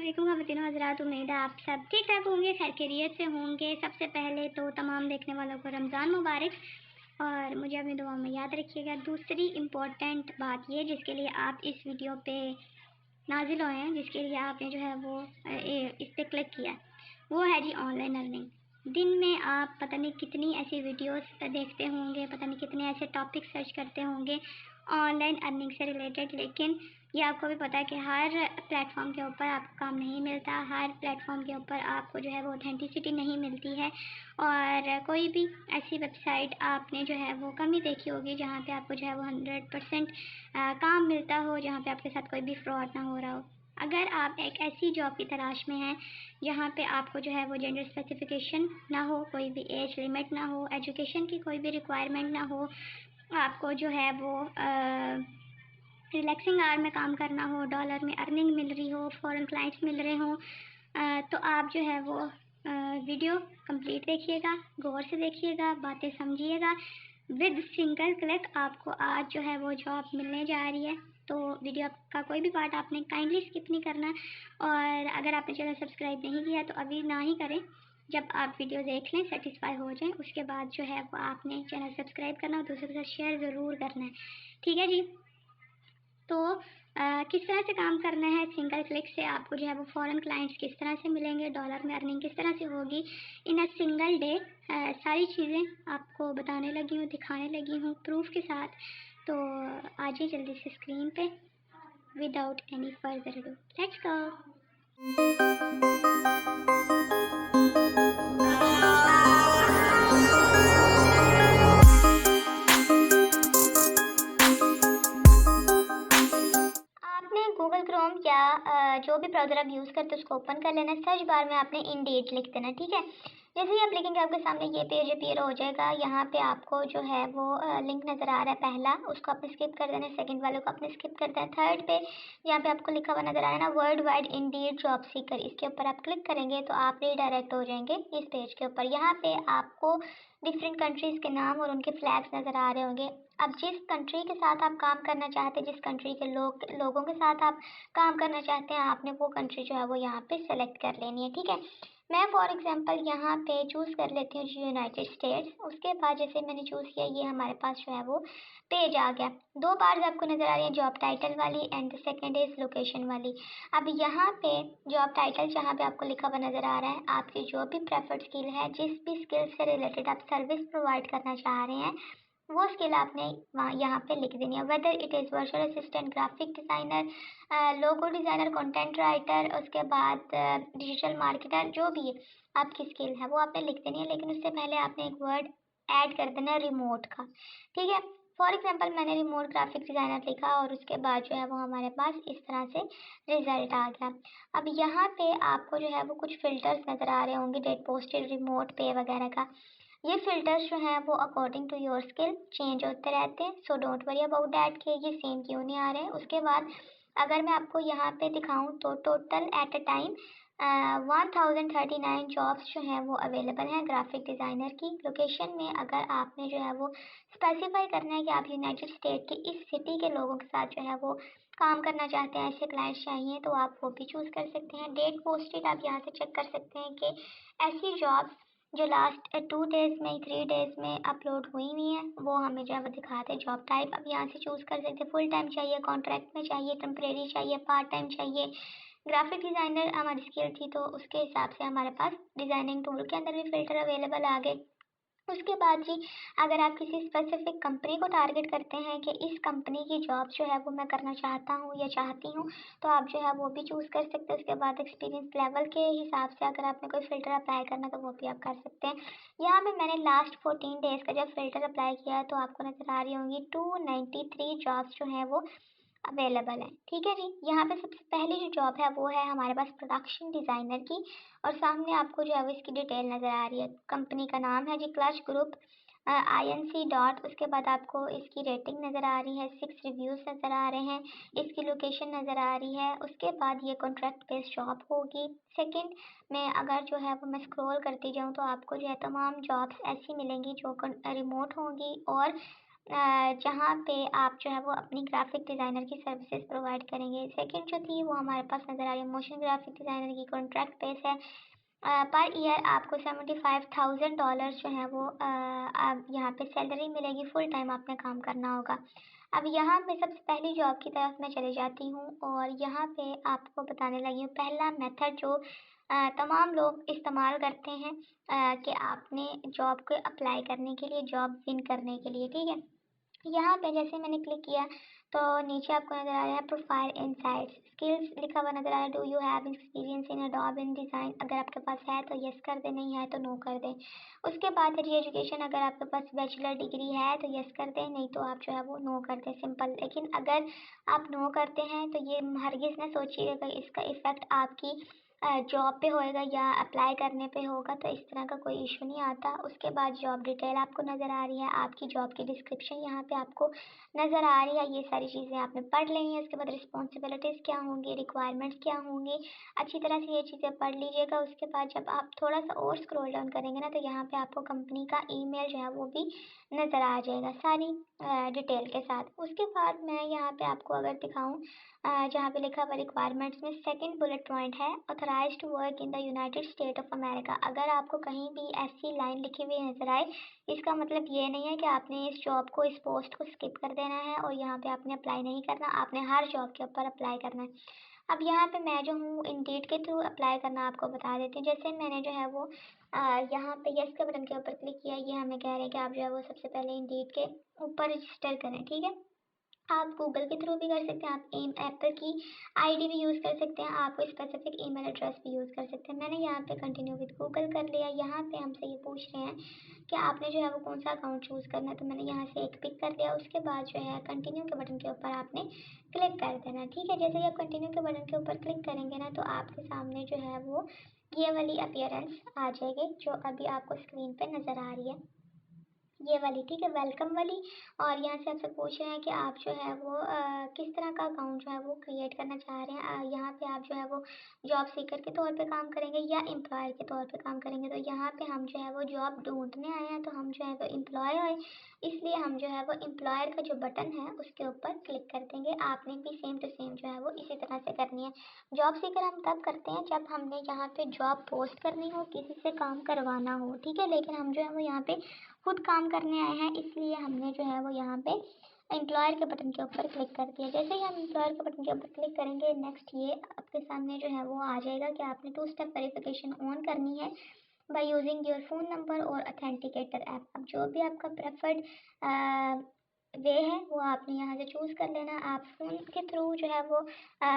वालेकुम ख़वातीन हज़रात, उम्मीद है आप सब ठीक ठाक होंगे, खैर खैरियत से होंगे। सबसे पहले तो तमाम देखने वालों को रमज़ान मुबारक और मुझे अपनी दुआ में याद रखिएगा। दूसरी इम्पोर्टेंट बात ये जिसके लिए आप इस वीडियो पे नाजिल हुए हैं, जिसके लिए आपने जो है वो इस पर क्लिक किया, वो है जी ऑनलाइन अर्निंग। दिन में आप पता नहीं कितनी ऐसी वीडियोस देखते होंगे, पता नहीं कितने ऐसे टॉपिक सर्च करते होंगे ऑनलाइन अर्निंग से रिलेटेड, लेकिन ये आपको भी पता है कि हर प्लेटफॉर्म के ऊपर आपको काम नहीं मिलता, हर प्लेटफॉर्म के ऊपर आपको जो है वो ऑथेंटिसिटी नहीं मिलती है। और कोई भी ऐसी वेबसाइट आपने जो है वो कम ही देखी होगी जहाँ पे आपको जो है वो 100% काम मिलता हो, जहाँ पे आपके साथ कोई भी फ्रॉड ना हो रहा हो। अगर आप एक ऐसी जॉब की तलाश में हैं जहाँ पे आपको जो है वो जेंडर स्पेसिफिकेशन ना हो, कोई भी एज लिमिट ना हो, एजुकेशन की कोई भी रिक्वायरमेंट ना हो, आपको जो है वो रिलैक्सिंग आवर में काम करना हो, डॉलर में अर्निंग मिल रही हो, फॉरेन क्लाइंट्स मिल रहे हों, तो आप जो है वो वीडियो कंप्लीट देखिएगा, गौर से देखिएगा, बातें समझिएगा। विद सिंगल क्लिक आपको आज जो है वो जॉब मिलने जा रही है। तो वीडियो का कोई भी पार्ट आपने काइंडली स्किप नहीं करना। और अगर आपने चैनल सब्सक्राइब नहीं किया तो अभी ना ही करें, जब आप वीडियो देख लें, सेटिस्फाई हो जाएं, उसके बाद जो है वो आपने चैनल सब्सक्राइब करना और दूसरों के साथ शेयर ज़रूर करना है, ठीक है जी। तो किस तरह से काम करना है, सिंगल क्लिक से आपको जो है वो फॉरेन क्लाइंट्स किस तरह से मिलेंगे, डॉलर में अर्निंग किस तरह से होगी इन अ सिंगल डे, सारी चीज़ें आपको बताने लगी हूँ, दिखाने लगी हूँ प्रूफ के साथ। तो आ जाइए जल्दी से स्क्रीन पे, without any further ado, let's go. आपने गूगल क्रोम या जो भी ब्राउज़र आप यूज़ करते हैं उसको ओपन कर लेना है। सर्च बार में आपने इंडीड लिख देना, ठीक है। जैसे ही आप लिखेंगे आपके सामने ये पेज अपीयर हो जाएगा। यहाँ पे आपको जो है वो लिंक नज़र आ रहा है, पहला उसको आपने स्किप कर देना है, सेकंड वाले को आपने स्किप कर देना है, थर्ड पे यहाँ पे आपको लिखा हुआ नज़र आ रहा है ना, world wide Indeed job seeker, इसके ऊपर आप क्लिक करेंगे तो आप रीडायरेक्ट हो जाएंगे इस पेज के ऊपर। यहाँ पे आपको डिफरेंट कंट्रीज़ के नाम और उनके फ्लैग्स नज़र आ रहे होंगे। अब जिस कंट्री के साथ आप काम करना चाहते हैं, जिस कंट्री के लोगों के साथ आप काम करना चाहते हैं, आपने वो कंट्री जो है वो यहाँ पे सेलेक्ट कर लेनी है, ठीक है। मैं फॉर एग्जांपल यहाँ पे चूज़ कर लेती हूँ यूनाइटेड स्टेट्स। उसके बाद जैसे मैंने चूज़ किया, ये हमारे पास जो है वो पेज आ गया। दो बार आपको नज़र आ रही है, जॉब टाइटल वाली एंड सेकेंड इज लोकेशन वाली। अब यहाँ पे जॉब टाइटल जहाँ पे आपको लिखा हुआ नज़र आ रहा है, आपकी जो भी प्रेफर्ड स्किल है, जिस भी स्किल से रिलेटेड आप सर्विस प्रोवाइड करना चाह रहे हैं, वो स्किल आपने वहाँ यहाँ पे लिख देनी है। Whether it is virtual assistant, graphic designer, logo designer, content writer, उसके बाद डिजिटल मार्केटर, जो भी आपकी स्किल है वो आपने लिख देनी है। लेकिन उससे पहले आपने एक वर्ड ऐड कर देना है रिमोट का, ठीक है। फॉर एग्जांपल मैंने रिमोट ग्राफिक डिज़ाइनर लिखा और उसके बाद जो है वो हमारे पास इस तरह से रिजल्ट आ गया। अब यहाँ पे आपको जो है वो कुछ फिल्टर्स नज़र आ रहे होंगे, डेट पोस्टेड, रिमोट पे वगैरह का। ये फिल्टर्स जो हैं वो according to your skill change होते रहते हैं, so don't worry about that कि ये सेम क्यों नहीं आ रहे हैं। उसके बाद अगर मैं आपको यहाँ पे दिखाऊं तो total at a time 1039 jobs जो हैं वो अवेलेबल हैं ग्राफिक डिज़ाइनर की। लोकेशन में अगर आपने जो है वो स्पेसिफाई करना है कि आप यूनाइटेड स्टेट के इस सिटी के लोगों के साथ जो है वो काम करना चाहते हैं, ऐसे क्लाइंट्स चाहिए, तो आप वो भी चूज़ कर सकते हैं। डेट पोस्टेड आप यहाँ से चेक कर सकते हैं कि ऐसी जॉब्स जो लास्ट 2 डेज़ में, 3 डेज़ में अपलोड हुई हुई हैं, वो हमें जो है वो दिखाते हैं। जॉब टाइप अब यहाँ से चूज़ कर सकते हैं, फुल टाइम चाहिए, कॉन्ट्रैक्ट में चाहिए, टेम्परेरी चाहिए, पार्ट टाइम चाहिए। ग्राफिक डिज़ाइनर हमारी स्किल थी तो उसके हिसाब से हमारे पास डिज़ाइनिंग टूल के अंदर भी फ़िल्टर अवेलेबल आ गए। उसके बाद जी, अगर आप किसी स्पेसिफिक कंपनी को टारगेट करते हैं कि इस कंपनी की जॉब जो है वो मैं करना चाहता हूँ या चाहती हूँ, तो आप जो है वो भी चूज़ कर सकते हैं। उसके बाद एक्सपीरियंस लेवल के हिसाब से अगर आपने कोई फ़िल्टर अप्लाई करना तो वो भी आप कर सकते हैं। यहाँ पे मैंने लास्ट 14 डेज़ का जब फ़िल्टर अप्लाई किया तो आपको नज़र आ रही होंगी 293 जॉब्स जो हैं वो अवेलेबल है, ठीक है जी। यहाँ पे सबसे पहली जो जॉब है वो है हमारे पास प्रोडक्शन डिज़ाइनर की, और सामने आपको जो है वो इसकी डिटेल नज़र आ रही है। कंपनी का नाम है जी क्लच ग्रुप INC डॉट। उसके बाद आपको इसकी रेटिंग नज़र आ रही है, 6 रिव्यूज़ नज़र आ रहे हैं, इसकी लोकेशन नज़र आ रही है। उसके बाद ये कॉन्ट्रैक्ट बेस्ड जॉब होगी। सेकंड में अगर जो है वो मैं स्क्रॉल करती जाऊँ तो आपको जो है तमाम जॉब्स ऐसी मिलेंगी जो रिमोट होंगी और जहाँ पे आप जो है वो अपनी ग्राफिक डिज़ाइनर की सर्विसेज प्रोवाइड करेंगे। सेकंड जो थी वो हमारे पास नज़र आ रही है मोशन ग्राफिक डिज़ाइनर की, कॉन्ट्रैक्ट बेस है। पर ईयर आपको $75,000 जो है वो अब यहाँ पे सैलरी मिलेगी, फुल टाइम आपने काम करना होगा। अब यहाँ पे सबसे पहली जॉब की तरफ मैं चले जाती हूँ और यहाँ पे आपको बताने लगी हूँ पहला मेथड जो तमाम लोग इस्तेमाल करते हैं कि आपने जॉब को अप्लाई करने के लिए, जॉब विन करने के लिए, ठीक है। यहाँ पे जैसे मैंने क्लिक किया तो नीचे आपको नज़र आ रहा है प्रोफाइल इनसाइट्स, स्किल्स लिखा हुआ नज़र आ रहा है। Do you have experience in Adobe in design, अगर आपके पास है तो यस कर दें, नहीं है तो नो कर दें। उसके बाद है जी एजुकेशन, अगर आपके पास बैचलर डिग्री है तो यस कर दें, नहीं तो आप जो है वो नो कर दें, सिंपल। लेकिन अगर आप नो करते हैं तो ये हरगिज़ ना सोचिएगा इसका इफ़ेक्ट आपकी जॉब पे होएगा या अप्लाई करने पे होगा, तो इस तरह का कोई इशू नहीं आता। उसके बाद जॉब डिटेल आपको नज़र आ रही है, आपकी जॉब की डिस्क्रिप्शन यहाँ पे आपको नज़र आ रही है, ये सारी चीज़ें आपने पढ़ लेनी है। उसके बाद रिस्पॉन्सिबिलिटीज़ क्या होंगी, रिक्वायरमेंट्स क्या होंगी, अच्छी तरह से ये चीज़ें पढ़ लीजिएगा। उसके बाद जब आप थोड़ा सा और स्क्रॉल डाउन करेंगे ना तो यहाँ पे आपको कंपनी का ईमेल जो है वो भी नज़र आ जाएगा सारी डिटेल के साथ। उसके बाद मैं यहाँ पे आपको अगर दिखाऊँ जहाँ पे लिखा हुआ रिक्वायरमेंट्स में सेकंड बुलेट पॉइंट है authorised to work in the United State of America. अगर आपको कहीं भी ऐसी लाइन लिखी हुई नजर आए, इसका मतलब ये नहीं है कि आपने इस जॉब को, इस पोस्ट को स्किप कर देना है और यहाँ पे आपने अप्लाई नहीं करना, आपने हर जॉब के ऊपर अप्लाई करना है। अब यहाँ पे मैं जो हूँ इंडीड के थ्रू अप्लाई करना आपको बता देती हूँ। जैसे मैंने जो है वो यहाँ पे यस के बटन के ऊपर क्लिक किया, ये हमें कह रहे हैं कि आप जो है वो सबसे पहले इंडीड के ऊपर रजिस्टर करें, ठीक है। आप गूगल के थ्रू भी कर सकते हैं, आप एप्पल की आईडी भी यूज़ कर सकते हैं, आप स्पेसिफिक ईमेल एड्रेस भी यूज़ कर सकते हैं। मैंने यहाँ पे कंटिन्यू विद गूगल कर लिया। यहाँ पे हमसे ये पूछ रहे हैं कि आपने जो है वो कौन सा अकाउंट चूज़ करना है, तो मैंने यहाँ से एक पिक कर लिया। उसके बाद जो है कंटिन्यू के बटन के ऊपर आपने क्लिक कर देना, ठीक है। जैसे ही आप कंटिन्यू के बटन के ऊपर क्लिक करेंगे ना तो आपके सामने जो है वो ये वाली अपीयरेंस आ जाएगी जो अभी आपको स्क्रीन पे नज़र आ रही है, ये वाली, ठीक है, वेलकम वाली। और यहाँ से आपसे पूछ रहे हैं कि आप जो है वो किस तरह का अकाउंट जो है वो क्रिएट करना चाह रहे हैं। यहाँ पे आप जो है वो जॉब सीकर के तौर पे काम करेंगे या एम्प्लॉयर के तौर पे काम करेंगे। तो यहाँ पे हम जो है वो जॉब ढूंढने आए हैं, तो हम जो है वो एम्प्लॉय है, इसलिए हम जो है वो एम्प्लॉयर का जो बटन है उसके ऊपर क्लिक कर देंगे। आपने भी सेम टू सेम जो है वो इसी तरह से करनी है। जॉब सीकर हम तब करते हैं जब हमने यहाँ पे जॉब पोस्ट करनी हो, किसी से काम करवाना हो, ठीक है। लेकिन हम जो है वो यहाँ पे खुद काम करने आए हैं, इसलिए हमने जो है वो यहाँ पे एम्प्लॉयर के बटन के ऊपर क्लिक कर दिया। जैसे ही हम एम्प्लॉयर के बटन के ऊपर क्लिक करेंगे, नेक्स्ट ये आपके सामने जो है वो आ जाएगा कि आपने 2 स्टेप वेरिफिकेशन ऑन करनी है by using your phone number और अथेंटिकेटर ऐप। अब जो भी आपका प्रेफर्ड वे है वो आपने यहाँ से चूज़ कर लेना। आप फ़ोन के थ्रू जो है वो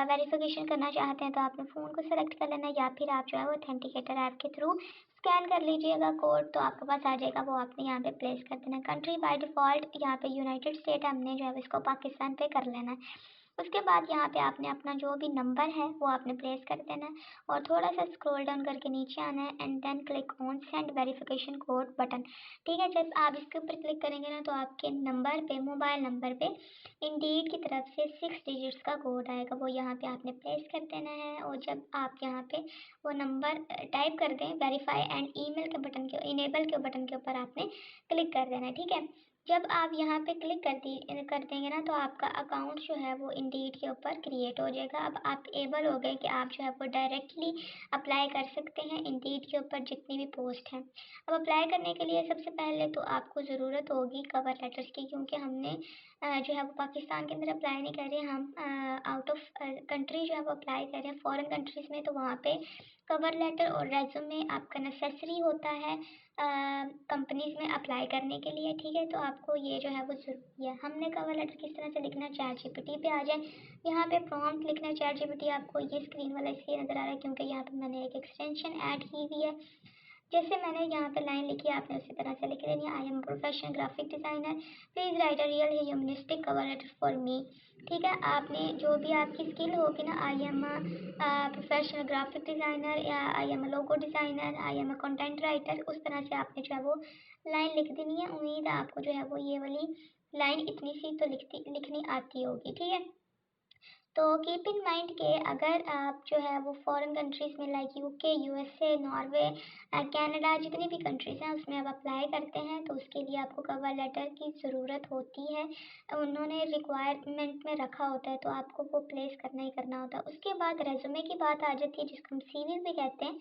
वेरिफिकेशन करना चाहते हैं तो आपने फ़ोन को सेलेक्ट कर लेना, या फिर आप जो है वो अथेंटिकेटर ऐप के थ्रू स्कैन कर लीजिएगा कोड, तो आपके पास आ जाएगा, वो आपने यहाँ पे प्लेस कर देना। कंट्री बाय डिफ़ॉल्ट यहाँ पे यूनाइटेड स्टेट, हमने जो है इसको पाकिस्तान पे कर लेना है। उसके बाद यहाँ पे आपने अपना जो भी नंबर है वो आपने प्लेस कर देना है और थोड़ा सा स्क्रॉल डाउन करके नीचे आना है and then click on send verification code button, ठीक है। जब आप इसके ऊपर क्लिक करेंगे ना तो आपके नंबर पे, मोबाइल नंबर पे इंडीड की तरफ से 6 डिजिट्स का कोड आएगा, वो यहाँ पे आपने प्लेस कर देना है। और जब आप यहाँ पे वो नंबर टाइप कर दें, वेरीफाई एंड ईमेल के बटन के, इनेबल के बटन के ऊपर आपने क्लिक कर देना है, ठीक है। जब आप यहाँ पे क्लिक कर देंगे ना तो आपका अकाउंट जो है वो इंडीड के ऊपर क्रिएट हो जाएगा। अब आप एबल हो गए कि आप जो है वो डायरेक्टली अप्लाई कर सकते हैं इंडीड के ऊपर जितनी भी पोस्ट हैं। अब अप्लाई करने के लिए सबसे पहले तो आपको ज़रूरत होगी कवर लेटर्स की, क्योंकि हमने जो है वो पाकिस्तान के अंदर अप्लाई नहीं कर रहे, हम आउट ऑफ कंट्री जो है वो अप्लाई कर रहे हैं, फॉरेन कंट्रीज़ में। तो वहाँ पे कवर लेटर और रेज्यूमे आपका नेसेसरी होता है कंपनीज में अप्लाई करने के लिए, ठीक है। तो आपको ये जो है वो ज़रूरी है। हमने कवर लेटर किस तरह से लिखना है, चैट जीपीटी पे आ जाए, यहाँ पे प्रॉम्प्ट लिखना है। चैट जीपीटी आपको ये स्क्रीन वाला इसलिए नज़र आ रहा है क्योंकि यहाँ पे मैंने एक एक्सटेंशन ऐड की हुई है। जैसे मैंने यहाँ पे लाइन लिखी है आपने उसी तरह से लिख देनी है। I am professional graphic designer, please write a real humanistic cover letter for me, ठीक है। आपने जो भी आपकी स्किल होगी ना, I am professional graphic designer या I am logo designer, I am content writer, उस तरह से आपने जो है वो लाइन लिख देनी है। उम्मीद है आपको जो है वो ये वाली लाइन इतनी सी तो लिखनी आती होगी, ठीक है। तो कीप इन माइंड के अगर आप जो है वो फॉरेन कंट्रीज़ में like UK, USA, Norway, Canada, जितनी भी कंट्रीज़ हैं उसमें आप अप्लाई करते हैं तो उसके लिए आपको कवर लेटर की ज़रूरत होती है। उन्होंने रिक्वायरमेंट में रखा होता है तो आपको वो प्लेस करना ही करना होता है। उसके बाद रेज्यूमे की बात आ जाती है जिसको हम सीवी भी कहते हैं।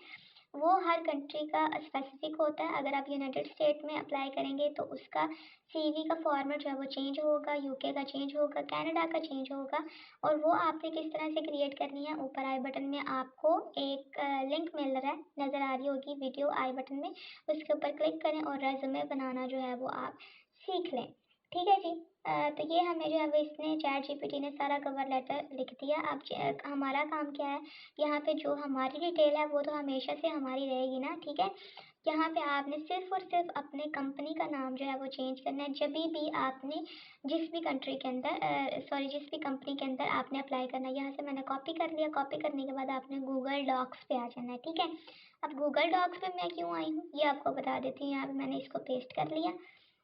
वो हर कंट्री का स्पेसिफिक होता है। अगर आप यूनाइटेड स्टेट में अप्लाई करेंगे तो उसका सीवी का फॉर्मेट जो है वो चेंज होगा, यूके का चेंज होगा, कनाडा का चेंज होगा। और वो आपने किस तरह से क्रिएट करनी है, ऊपर आई बटन में आपको एक लिंक मिल रहा है, नज़र आ रही होगी वीडियो आई बटन में, उसके ऊपर क्लिक करें और रेज्यूमे बनाना जो है वो आप सीख लें। ठीक है जी। तो ये हमें जो है वो इसने चैट जीपीटी ने सारा कवर लेटर लिख दिया। अब हमारा काम क्या है, यहाँ पे जो हमारी डिटेल है वो तो हमेशा से हमारी रहेगी ना, ठीक है। यहाँ पे आपने सिर्फ और सिर्फ अपने कंपनी का नाम जो है वो चेंज करना है जब भी आपने जिस भी कंट्री के अंदर जिस भी कंपनी के अंदर आपने अप्लाई करना है। यहाँ से मैंने कॉपी कर लिया, कॉपी करने के बाद आपने गूगल डॉक्स पे आ जाना है, ठीक है। अब गूगल डॉक्स पे मैं क्यों आई हूँ ये आपको बता देती हूँ। यहाँ पे मैंने इसको पेस्ट कर लिया।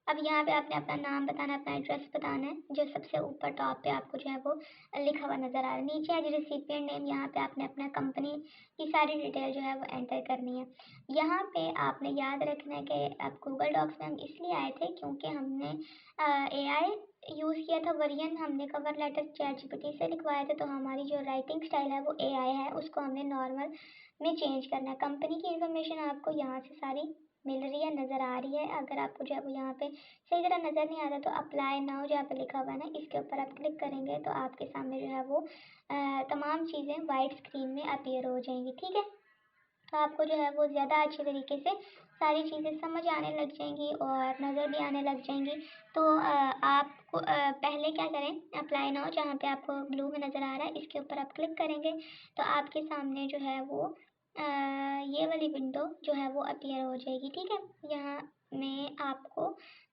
अब यहाँ पे आपने अपना नाम बताना, अपना एड्रेस बताना है, जो सबसे ऊपर टॉप पे आपको जो है वो लिखा हुआ नज़र आ रहा है। नीचे है जो रिसिपिएंट नेम, यहाँ पे आपने अपना कंपनी की सारी डिटेल जो है वो एंटर करनी है। यहाँ पे आपने याद रखना है कि अब गूगल डॉक्स में हम इसलिए आए थे क्योंकि हमने एआई यूज़ किया था वर्जन, हमने कवर लेटर चैट जीपीटी से लिखवाए थे। तो हमारी जो राइटिंग स्टाइल है वो एआई है, उसको हमने नॉर्मल में चेंज करना है। कंपनी की इन्फॉर्मेशन आपको यहाँ से सारी मिल रही है, नज़र आ रही है। अगर आपको जो है वो यहाँ पे सही तरह नज़र नहीं आ रहा तो अप्लाई नाउ जहाँ पे लिखा हुआ है ना, इसके ऊपर आप क्लिक करेंगे तो आपके सामने जो है वो तमाम चीज़ें वाइट स्क्रीन में अपीयर हो जाएंगी, ठीक है। तो आपको जो है वो ज़्यादा अच्छे तरीके से सारी चीज़ें समझ आने लग जाएंगी और नज़र भी आने लग जाएंगी। तो आपको पहले क्या करें, अप्लाई नाउ जहाँ पे आपको ब्लू में नज़र आ रहा है इसके ऊपर आप क्लिक करेंगे तो आपके सामने जो है वो ये वाली विंडो जो है वो अपीयर हो जाएगी, ठीक है। यहाँ में आपको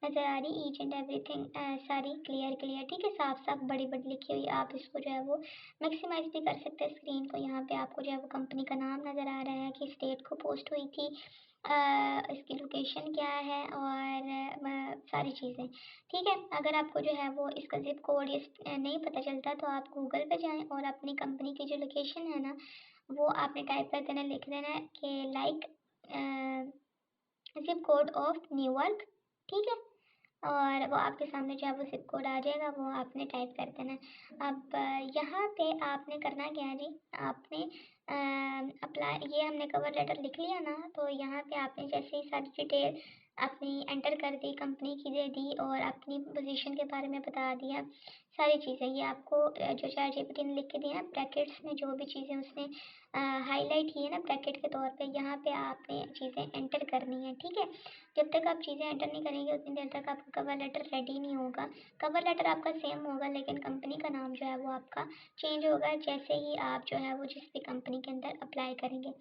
नज़र आ रही ईच एंड एवरीथिंग सारी क्लियर क्लियर, ठीक है, साफ साफ बड़ी बड़ी लिखी हुई। आप इसको जो है वो मैक्सिमाइज भी कर सकते हैं स्क्रीन को। यहाँ पे आपको जो है वो कंपनी का नाम नज़र आ रहा है कि स्टेट को पोस्ट हुई थी, इसकी लोकेशन क्या है और सारी चीज़ें, ठीक है। अगर आपको जो है वो इसका जिप कोड ये नहीं पता चलता तो आप गूगल पे जाएं और अपनी कंपनी की जो लोकेशन है ना वो आपने टाइप कर देना, लिख देना है कि like zip code of New York, ठीक है। और वो आपके सामने जो है वो जिप कोड आ जाएगा, वो आपने टाइप कर देना है। अब यहाँ पे आपने करना क्या है जी, आपने अप्लाई, ये हमने कवर लेटर लिख लिया ना, तो यहाँ पे आपने जैसे ही सारी डिटेल अपनी एंटर कर दी, कंपनी की दे दी और अपनी पोजीशन के बारे में बता दिया, सारी चीज़ें ये आपको जो चैट जीपीटी ने लिख के दिया ना ब्रैकेट्स में, जो भी चीज़ें उसने हाईलाइट की है ना ब्रैकेट के तौर पे, यहाँ पे आपने चीज़ें एंटर करनी है, ठीक है। जब तक आप चीज़ें एंटर नहीं करेंगे उतनी देर तक आपका कवर लेटर रेडी नहीं होगा। कवर लेटर आपका सेम होगा लेकिन कंपनी का नाम जो है वो आपका चेंज होगा जैसे ही आप जो है वो जिस भी कंपनी के अंदर अप्लाई करेंगे।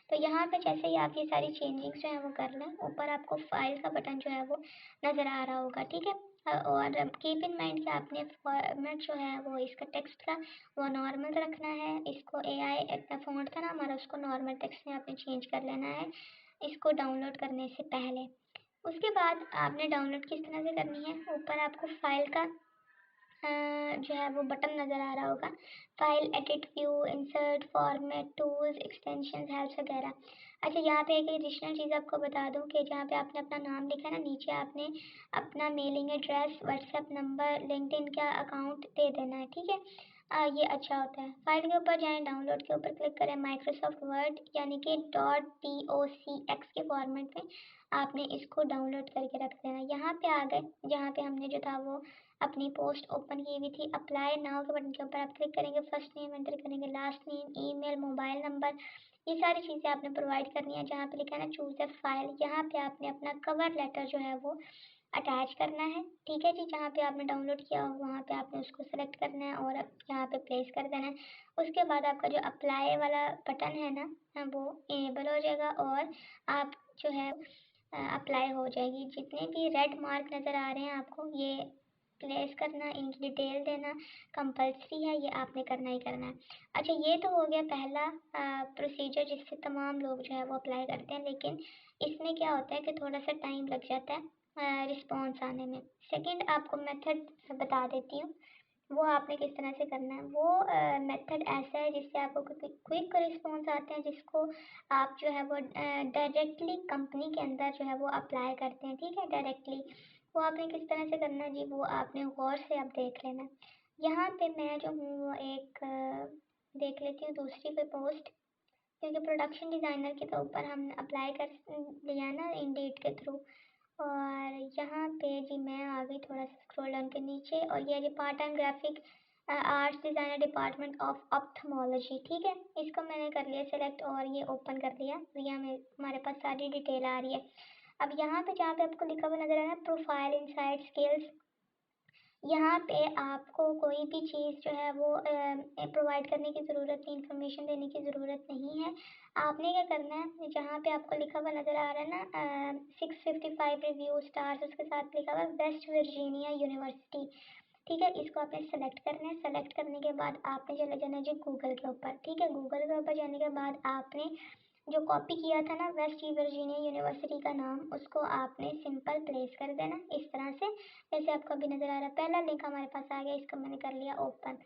तो यहाँ पे जैसे ही आप ये सारी चेंजिंग्स जो है वो कर लें, ऊपर आपको फाइल का बटन जो है वो नज़र आ रहा होगा, ठीक है। और कीप इन माइंड कि आपने फॉर्मेट जो है वो इसका टेक्स्ट का वो नॉर्मल रखना है। इसको एआई इतना फ़ॉन्ट था ना हमारा, उसको नॉर्मल टेक्स्ट में आपने चेंज कर लेना है इसको डाउनलोड करने से पहले। उसके बाद आपने डाउनलोड किस तरह से करनी है, ऊपर आपको फाइल का जो है वो बटन नज़र आ रहा होगा, file edit view insert format tools extension help वगैरह। अच्छा, यहाँ पे एक एडिशनल चीज़ आपको बता दूँ कि जहाँ पे आपने अपना नाम लिखा है ना, नीचे आपने अपना mailing address, WhatsApp number, LinkedIn का अकाउंट दे देना है, ठीक है। ये अच्छा होता है। फाइल के ऊपर जाएं, डाउनलोड के ऊपर क्लिक करें, माइक्रोसॉफ्ट वर्ड यानी कि .docx के फॉर्मेट में आपने इसको डाउनलोड करके रख देना। यहाँ पे आ गए, जहाँ पे हमने जो था वो अपनी पोस्ट ओपन की हुई थी, अप्लाई नाउ के बटन के ऊपर आप क्लिक करेंगे, फर्स्ट नेम एंटर करेंगे, last name, email, mobile number, ये सारी चीज़ें आपने प्रोवाइड करनी है। जहाँ पे लिखा है ना चूज़ द फाइल, यहाँ पे आपने अपना कवर लेटर जो है वो अटैच करना है, ठीक है जी। जहाँ पे आपने डाउनलोड किया हो वहाँ पे आपने उसको सेलेक्ट करना है और यहाँ पे प्लेस कर देना है। उसके बाद आपका जो अप्लाई वाला बटन है ना वो इनेबल हो जाएगा और आप जो है अप्लाई हो जाएगी। जितने भी रेड मार्क नज़र आ रहे हैं आपको, ये प्लेस करना, इनकी डिटेल देना कंपल्सरी है, ये आपने करना ही करना है। अच्छा, ये तो हो गया पहला प्रोसीजर जिससे तमाम लोग जो है वो अप्लाई करते हैं, लेकिन इसमें क्या होता है कि थोड़ा सा टाइम लग जाता है रिस्पॉन्स आने में। सेकंड आपको मेथड बता देती हूँ वो आपने किस तरह से करना है। वो मेथड ऐसा है जिससे आपको क्विक रिस्पॉन्स आते हैं, जिसको आप जो है वो डायरेक्टली कंपनी के अंदर जो है वो अप्लाई करते हैं। ठीक है, डायरेक्टली वो आपने किस तरह से करना है जी, वो आपने गौर से अब देख लेना। यहाँ पे मैं जो हूँ वो एक देख लेती हूँ दूसरी कोई पोस्ट, क्योंकि प्रोडक्शन डिज़ाइनर के तो ऊपर हमने अप्लाई कर लिया ना इंडीड के थ्रू। और यहाँ पे जी मैं आ गई थोड़ा सा स्क्रॉल डाउन के नीचे, और ये जी part time graphic arts designer department of ophthalmology. ठीक है, इसको मैंने कर लिया सेलेक्ट और ये ओपन कर लिया। तो यहाँ में हमारे पास सारी डिटेल आ रही है। अब यहाँ पे जहाँ पे आपको लिखा हुआ नजर आ रहा है प्रोफाइल इनसाइड स्किल्स, यहाँ पे आपको कोई भी चीज़ जो है वो प्रोवाइड करने की ज़रूरत नहीं, इन्फॉर्मेशन देने की ज़रूरत नहीं है। आपने क्या करना है, जहाँ पे आपको लिखा हुआ नज़र आ रहा है ना 655 रिव्यू स्टार्स, उसके साथ लिखा हुआ है वेस्ट वर्जीनिया यूनिवर्सिटी। ठीक है, इसको आपने सेलेक्ट करना है। सेलेक्ट करने के बाद आपने चले जाना है जी गूगल के ऊपर। ठीक है, गूगल के ऊपर जाने के बाद आपने जो कॉपी किया था ना वेस्ट वर्जीनिया यूनिवर्सिटी का नाम, उसको आपने सिंपल प्लेस कर देना इस तरह से, जैसे आपको अभी नज़र आ रहा है। पहला लिंक हमारे पास आ गया, इसको मैंने कर लिया ओपन।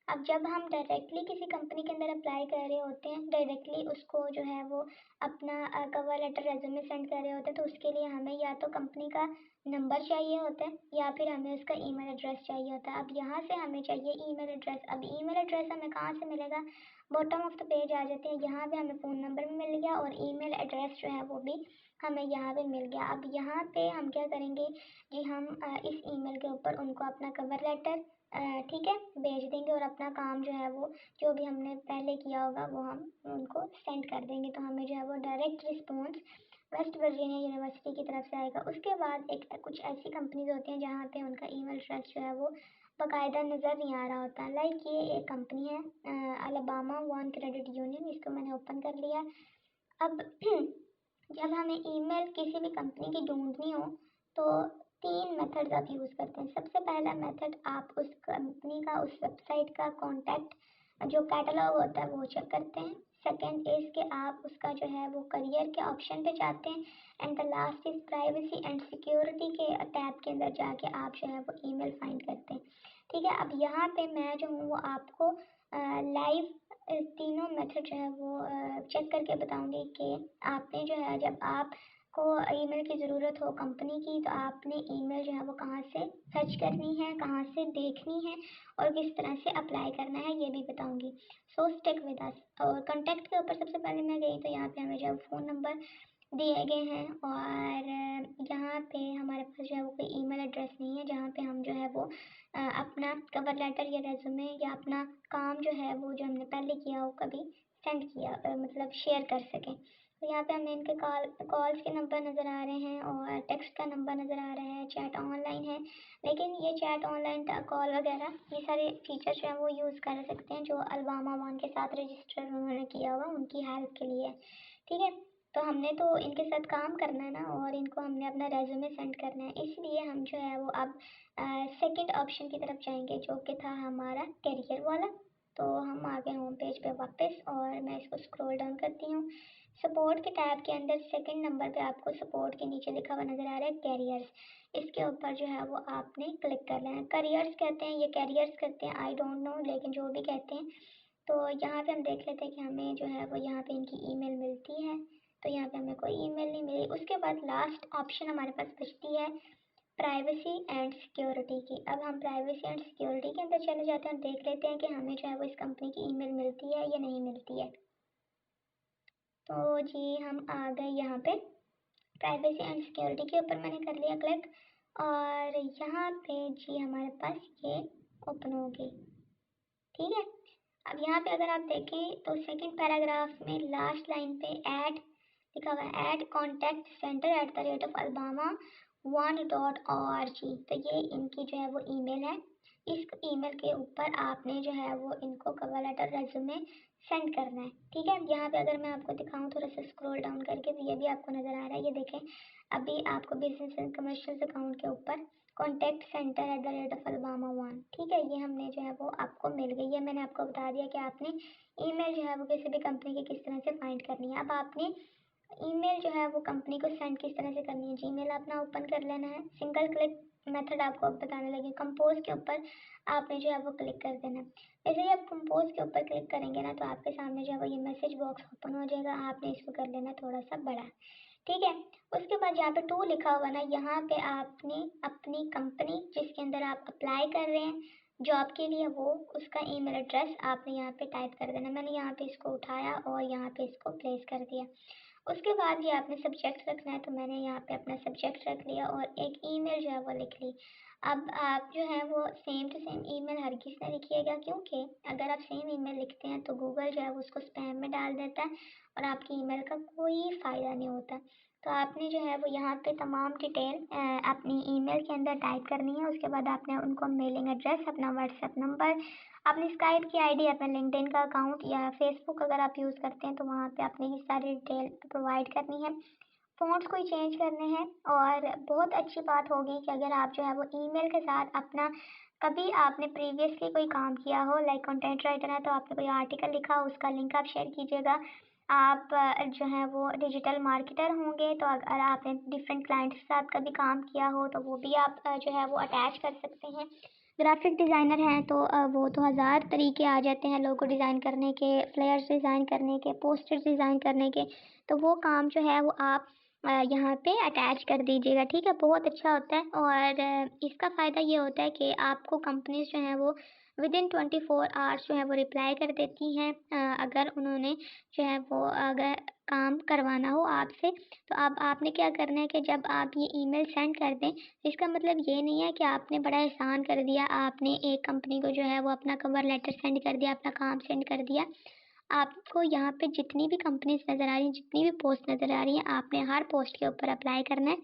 अब जब हम डायरेक्टली किसी कंपनी के अंदर अप्लाई कर रहे होते हैं, डायरेक्टली उसको जो है वो अपना कवर लेटर रेज्यूमे सेंड कर रहे होते हैं, तो उसके लिए हमें या तो कंपनी का नंबर चाहिए होता है या फिर हमें उसका ईमेल एड्रेस चाहिए होता है। अब यहाँ से हमें चाहिए ईमेल एड्रेस। अब ईमेल एड्रेस हमें कहाँ से मिलेगा, बॉटम ऑफ द पेज आ जाते हैं, यहाँ पे हमें फ़ोन नंबर भी मिल गया और ईमेल एड्रेस जो है वो भी हमें यहाँ पे मिल गया। अब यहाँ पे हम क्या करेंगे जी, हम इस ईमेल के ऊपर उनको अपना कवर लेटर ठीक है भेज देंगे, और अपना काम जो है वो जो भी हमने पहले किया होगा वो हम उनको सेंड कर देंगे। तो हमें जो है वो direct response West Virginia university की तरफ से आएगा। उसके बाद एक कुछ ऐसी कंपनीज होती हैं जहाँ पे उनका ईमेल एड्रेस जो है वो बाकायदा नज़र नहीं आ रहा होता। लाइक ये एक कंपनी है अलाबामा वन क्रेडिट यूनियन, इसको मैंने ओपन कर लिया। अब जब हमें ईमेल किसी भी कंपनी की ढूंढनी हो तो 3 मेथड्स आप यूज़ करते हैं। सबसे पहला मेथड, आप उस कंपनी का उस वेबसाइट का कॉन्टैक्ट जो कैटलॉग होता है वो चेक करते हैं। सेकेंड इज़ कि आप उसका जो है वो करियर के ऑप्शन पे जाते हैं। And the last is privacy and security के टैब के अंदर जाके आप जो है वो ईमेल फाइंड करते हैं। ठीक है, अब यहाँ पे मैं जो हूँ वो आपको लाइव तीनों मेथड जो है वो चेक करके बताऊंगी कि आपने जो है जब आपको ईमेल की ज़रूरत हो कंपनी की, तो आपने ईमेल जो है वो कहाँ से सर्च करनी है, कहाँ से देखनी है और किस तरह से अप्लाई करना है, ये भी बताऊंगी। सो स्टिक विद अस। और कॉन्टैक्ट के ऊपर सबसे पहले मैं गई तो यहाँ पे हमें जो है फ़ोन नंबर दिए गए हैं, और यहाँ पे हमारे पास जो है वो कोई ईमेल एड्रेस नहीं है जहाँ पे हम जो है वो अपना कवर लेटर या रेज्यूमे या अपना काम जो है वो जो हमने पहले किया हो कभी सेंड किया मतलब शेयर कर सकें। तो यहाँ पे हमें इनके कॉल्स के नंबर नज़र आ रहे हैं और टेक्स्ट का नंबर नज़र आ रहा है, चैट ऑनलाइन है। लेकिन ये चैट ऑनलाइन कॉल वगैरह ये सारे फीचर्स जो हैं वो यूज़ कर सकते हैं जो अल्बामा वन के साथ रजिस्टर उन्होंने किया हुआ उनकी हेल्प के लिए। ठीक है, तो हमने तो इनके साथ काम करना है ना, और इनको हमने अपना रेज्यूमे सेंड करना है, इसलिए हम जो है वो अब सेकंड ऑप्शन की तरफ जाएंगे जो कि था हमारा करियर वाला। तो हम आ गए होम पेज पे वापस, और मैं इसको स्क्रॉल डाउन करती हूँ। सपोर्ट के टैब के अंदर सेकंड नंबर पे आपको सपोर्ट के नीचे लिखा हुआ नज़र आ रहा है कैरियर्स। इसके ऊपर जो है वो आपने क्लिक कर लेना है। करियर्स कहते हैं, ये कैरियर्स कहते हैं, आई डोंट नो, लेकिन जो भी कहते हैं। तो यहाँ पे हम देख लेते हैं कि हमें जो है वो यहाँ पे इनकी ईमेल मिलती है। तो यहाँ पे हमें कोई ईमेल नहीं मिली। उसके बाद लास्ट ऑप्शन हमारे पास बचती है प्राइवेसी एंड सिक्योरिटी की। अब हम प्राइवेसी एंड सिक्योरिटी के अंदर चले जाते हैं और देख लेते हैं कि हमें जो है वो इस कंपनी की ईमेल मिलती है या नहीं मिलती है। तो जी हम आ गए यहाँ पे प्राइवेसी एंड सिक्योरिटी के ऊपर, मैंने कर लिया क्लिक, और यहाँ पे जी हमारे पास ये ओपन हो गई। ठीक है, अब यहाँ पे अगर आप देखें तो सेकंड पैराग्राफ में लास्ट लाइन पे ऐड लिखा हुआ है, add contact centre at the rate of Alabama one dot ORG। तो ये इनकी जो है वो ईमेल है। इस ईमेल के ऊपर आपने जो है वो इनको कवर लेटर रेज्यूमे सेंड करना है। ठीक है, यहाँ पे अगर मैं आपको दिखाऊं थोड़ा सा स्क्रॉल डाउन करके, तो ये भी आपको नज़र आ रहा है, ये देखें अभी आपको बिजनेस एंड कमर्शियल अकाउंट के ऊपर contact centre at the rate of Alabama one. ठीक है, ये हमने जो है वो आपको मिल गई है। मैंने आपको बता दिया कि आपने ईमेल जो है वो किसी भी कंपनी की किस तरह से फाइंड करनी है। अब आपने ईमेल जो है वो कंपनी को सेंड किस तरह से करनी है, जीमेल अपना ओपन कर लेना है, सिंगल क्लिक मेथड आपको अब बताने लगे। कंपोज के ऊपर आपने जो है वो क्लिक कर देना है। जैसे ही आप कंपोज के ऊपर क्लिक करेंगे ना तो आपके सामने जो है वो ये मैसेज बॉक्स ओपन हो जाएगा। आपने इसको कर लेना थोड़ा सा बड़ा, ठीक है। उसके बाद यहाँ पे टू लिखा हुआ ना, यहाँ पे आपने अपनी कंपनी जिसके अंदर आप अप्लाई कर रहे हैं जॉब के लिए, वो उसका ईमेल एड्रेस आपने यहाँ पे टाइप कर देना। मैंने यहाँ पे इसको उठाया और यहाँ पे इसको प्लेस कर दिया। उसके बाद ये आपने सब्जेक्ट रखना है, तो मैंने यहाँ पे अपना सब्जेक्ट रख लिया और एक ईमेल जो है वो लिख ली। अब आप जो है वो सेम टू सेम ईमेल हर किसी ने लिखिएगा, क्योंकि अगर आप सेम ईमेल लिखते हैं तो गूगल जो है वो उसको स्पैम में डाल देता है और आपकी ईमेल का कोई फ़ायदा नहीं होता। तो आपने जो है वो यहाँ पे तमाम डिटेल अपनी ईमेल के अंदर टाइप करनी है। उसके बाद आपने उनको मेलिंग एड्रेस, अपना व्हाट्सएप नंबर, अपनी स्काइप की आईडी, अपना लिंक्डइन का अकाउंट या फेसबुक अगर आप यूज़ करते हैं तो वहाँ पे आपने ये सारी डिटेल प्रोवाइड करनी है। फ़ॉन्ट्स कोई चेंज करने हैं। और बहुत अच्छी बात होगी कि अगर आप जो है वो ईमेल के साथ अपना कभी आपने प्रीवियसली कोई काम किया हो, लाइक कंटेंट राइटर है तो आपने कोई आर्टिकल लिखा हो, उसका लिंक आप शेयर कीजिएगा। आप जो है वो डिजिटल मार्केटर होंगे तो अगर आपने डिफरेंट क्लाइंट्स के साथ कभी काम किया हो तो वो भी आप जो है वो अटैच कर सकते हैं। ग्राफिक डिज़ाइनर हैं तो वो तो हज़ार तरीके आ जाते हैं लोगो डिज़ाइन करने के, फ्लेयर्स डिज़ाइन करने के, पोस्टर्स डिज़ाइन करने के। तो वो काम जो है वो आप यहाँ पे अटैच कर दीजिएगा, ठीक है। बहुत अच्छा होता है और इसका फ़ायदा ये होता है कि आपको कंपनीज जो हैं वो विदिन 24 आवर्स जो है वो रिप्लाई कर देती हैं। अगर उन्होंने जो है वो अगर काम करवाना हो आपसे। तो अब आपने क्या करना है कि जब आप ये ईमेल सेंड कर दें, इसका मतलब ये नहीं है कि आपने बड़ा एहसान कर दिया, आपने एक कंपनी को जो है वो अपना कवर लेटर सेंड कर दिया, अपना काम सेंड कर दिया। आपको यहाँ पे जितनी भी कंपनीज नज़र आ रही हैं, जितनी भी पोस्ट नज़र आ रही हैं, आपने हर पोस्ट के ऊपर अप्लाई करना है।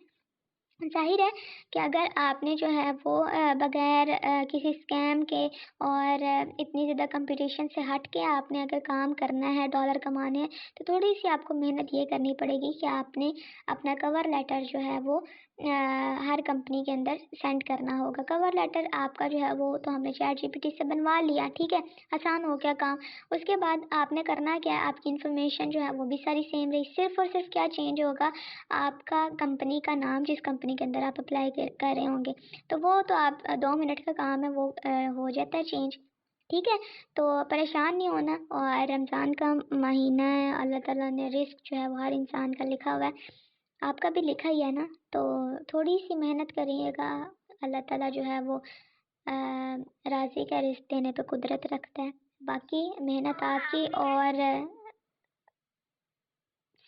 ज़ाहिर है कि अगर आपने जो है वो बगैर किसी स्कैम के और इतनी ज़्यादा कंपटीशन से हट के आपने अगर काम करना है, डॉलर कमाने हैं, तो थोड़ी सी आपको मेहनत ये करनी पड़ेगी कि आपने अपना कवर लेटर जो है वो हर कंपनी के अंदर सेंड करना होगा। कवर लेटर आपका जो है वो तो हमने चैट जीपीटी से बनवा लिया, ठीक है, आसान हो गया काम। उसके बाद आपने करना क्या है, आपकी इन्फॉर्मेशन जो है वो भी सारी सेम रही, सिर्फ और सिर्फ क्या चेंज होगा, आपका कंपनी का नाम, जिस कंपनी के अंदर आप अप्लाई कर रहे होंगे। तो वो तो आप 2 मिनट का काम है, वो हो जाता है चेंज, ठीक है। तो परेशान नहीं होना। और रमज़ान का महीना है, अल्लाह ताला ने रिस्क जो है वो हर इंसान का लिखा हुआ है, आपका भी लिखा ही है ना। तो थोड़ी सी मेहनत करिएगा, अल्लाह ताला जो है वो राज़ी का रिस्क देने पे कुदरत रखता है। बाकी मेहनत आपकी और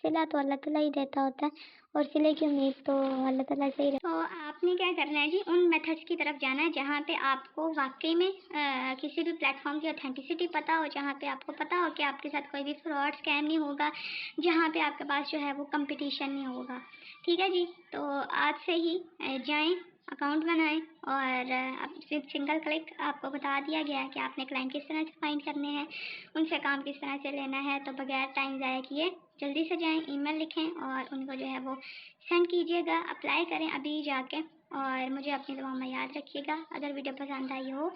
सिला तो अल्लाह ताला ही देता होता है, और सिले की उम्मीद तो अल्लाह ताला से ही रहती है। तो आपने क्या करना है जी, उन मेथड्स की तरफ जाना है जहाँ पे आपको वाकई में किसी भी प्लेटफॉर्म की ऑथेंटिसिटी पता हो, जहाँ पे आपको पता हो कि आपके साथ कोई भी फ्रॉड स्कैम नहीं होगा, जहाँ पे आपके पास जो है वो कंपटीशन नहीं होगा, ठीक है जी। तो आज से ही जाएं, अकाउंट बनाएं और अब सिर्फ सिंगल क्लिक आपको बता दिया गया है कि आपने क्लाइंट किस तरह से फाइंड करने हैं, उनसे काम किस तरह से लेना है। तो बगैर टाइम ज़ाया किए जल्दी से जाएं, ईमेल लिखें और उनको जो है वो सेंड कीजिएगा, अप्लाई करें अभी जाके। और मुझे अपनी दुआ में याद रखिएगा। अगर वीडियो पसंद आई हो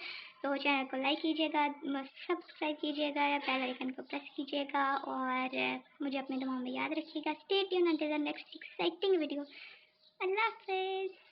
तो चैनल को लाइक कीजिएगा, सब्सक्राइब कीजिएगा या बेल आइकन को प्रेस कीजिएगा और मुझे अपनी दुआ में याद रखिएगा। Stay tuned until the next exciting video. Allah हाफ़िज़।